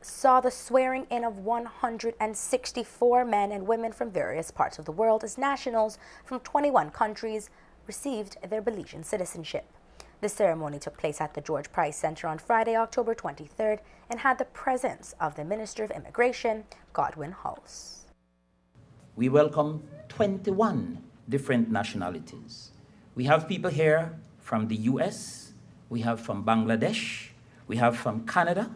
Saw the swearing in of 164 men and women from various parts of the world as nationals from 21 countries received their Belizean citizenship. The ceremony took place at the George Price Center on Friday, October 23rd, and had the presence of the Minister of Immigration, Godwin Hulse. We welcome 21 different nationalities. We have people here from the US, we have from Bangladesh, we have from Canada,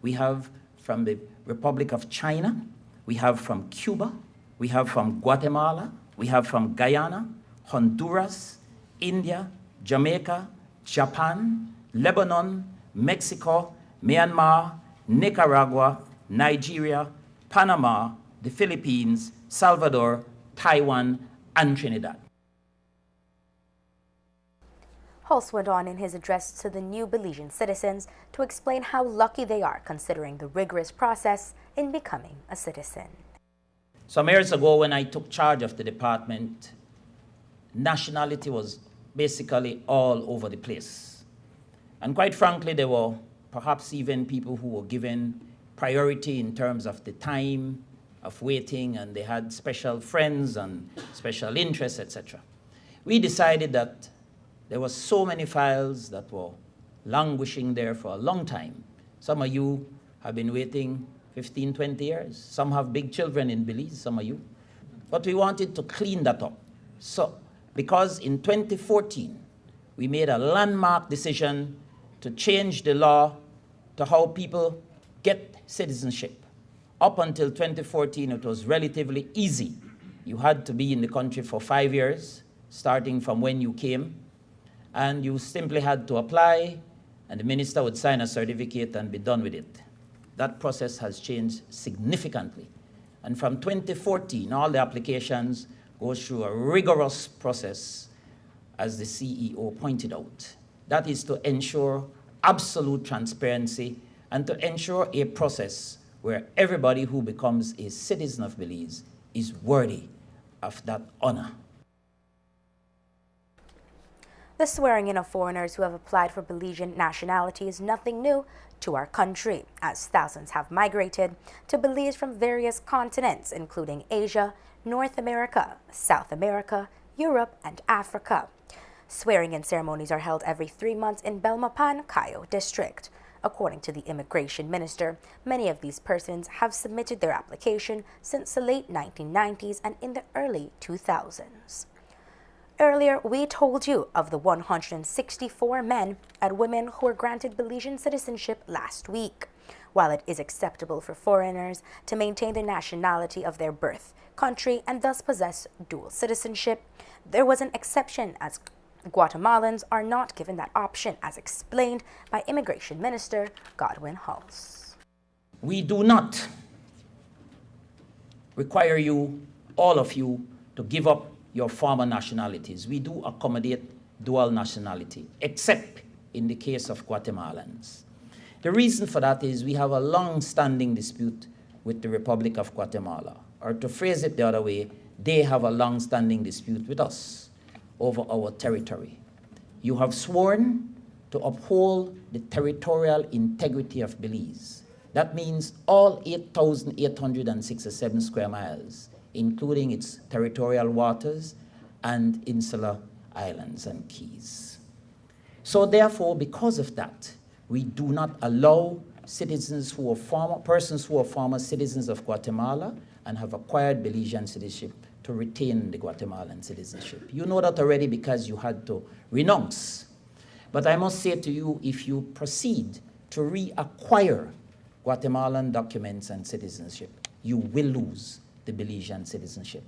we have from the Republic of China, we have from Cuba, we have from Guatemala, we have from Guyana, Honduras, India, Jamaica, Japan, Lebanon, Mexico, Myanmar, Nicaragua, Nigeria, Panama, the Philippines, Salvador, Taiwan, and Trinidad. Hulse went on in his address to the new Belizean citizens to explain how lucky they are considering the rigorous process in becoming a citizen. Some years ago when I took charge of the department, nationality was basically all over the place. And quite frankly, there were perhaps even people who were given priority in terms of the time of waiting, and they had special friends and special interests, etc. We decided that there were so many files that were languishing there for a long time. Some of you have been waiting 15, 20 years. Some have big children in Belize, some of you. But we wanted to clean that up. So, because in 2014, we made a landmark decision to change the law to how people get citizenship. Up until 2014, it was relatively easy. You had to be in the country for 5 years, starting from when you came, and you simply had to apply, and the minister would sign a certificate and be done with it. That process has changed significantly. And from 2014, all the applications go through a rigorous process, as the CEO pointed out. That is to ensure absolute transparency and to ensure a process where everybody who becomes a citizen of Belize is worthy of that honor. The swearing in of foreigners who have applied for Belizean nationality is nothing new to our country, as thousands have migrated to Belize from various continents, including Asia, North America, South America, Europe, and Africa. Swearing-in ceremonies are held every 3 months in Belmopan, Cayo District. According to the immigration minister, many of these persons have submitted their application since the late 1990s and in the early 2000s. Earlier, we told you of the 164 men and women who were granted Belizean citizenship last week. While it is acceptable for foreigners to maintain the nationality of their birth country and thus possess dual citizenship, there was an exception, as Guatemalans are not given that option, as explained by Immigration Minister Godwin Hulse. We do not require you, all of you, to give up your former nationalities. We do accommodate dual nationality, except in the case of Guatemalans. The reason for that is we have a long-standing dispute with the Republic of Guatemala. Or to phrase it the other way, they have a long-standing dispute with us over our territory. You have sworn to uphold the territorial integrity of Belize. That means all 8,867 square miles, including its territorial waters and insular islands and keys. So therefore, because of that, we do not allow persons who are former citizens of Guatemala and have acquired Belizean citizenship to retain the Guatemalan citizenship. You know that already because you had to renounce. But I must say to you, if you proceed to reacquire Guatemalan documents and citizenship, you will lose the Belizean citizenship.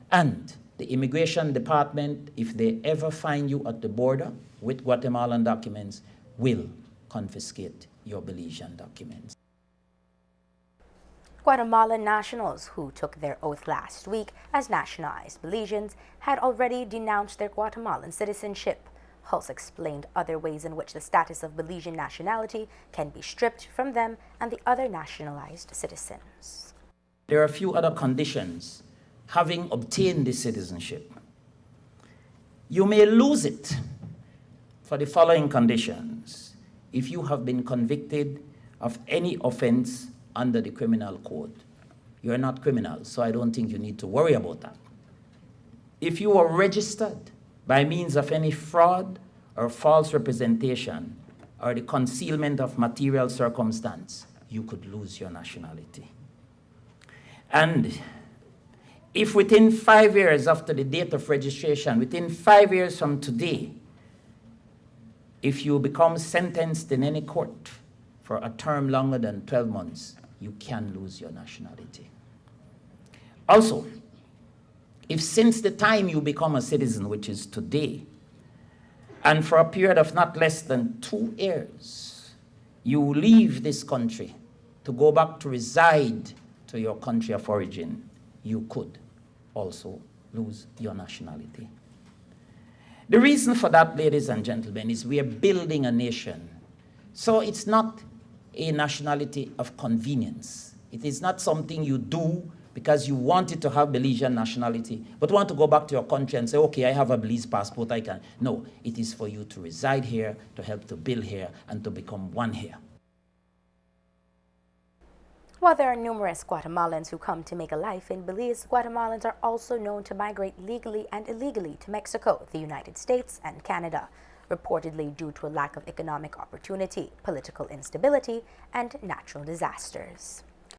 And the immigration department, if they ever find you at the border with Guatemalan documents, will confiscate your Belizean documents. Guatemalan nationals who took their oath last week as nationalized Belizeans had already denounced their Guatemalan citizenship. Hulse explained other ways in which the status of Belizean nationality can be stripped from them and the other nationalized citizens. There are a few other conditions having obtained this citizenship. You may lose it for the following conditions. If you have been convicted of any offense under the criminal code. You're not criminal, so I don't think you need to worry about that. If you are registered by means of any fraud or false representation or the concealment of material circumstance, you could lose your nationality. And if within 5 years after the date of registration, within 5 years from today, if you become sentenced in any court for a term longer than 12 months, you can lose your nationality. Also, if since the time you become a citizen, which is today, and for a period of not less than 2 years, you leave this country to go back to reside to your country of origin, you could also lose your nationality. The reason for that, ladies and gentlemen, is we are building a nation. So it's not a nationality of convenience. It is not something you do because you wanted to have Belizean nationality, but want to go back to your country and say, okay, I have a Belize passport, I can. No, it is for you to reside here, to help to build here, and to become one here. While there are numerous Guatemalans who come to make a life in Belize, Guatemalans are also known to migrate legally and illegally to Mexico, the United States, and Canada, reportedly due to a lack of economic opportunity, political instability, and natural disasters.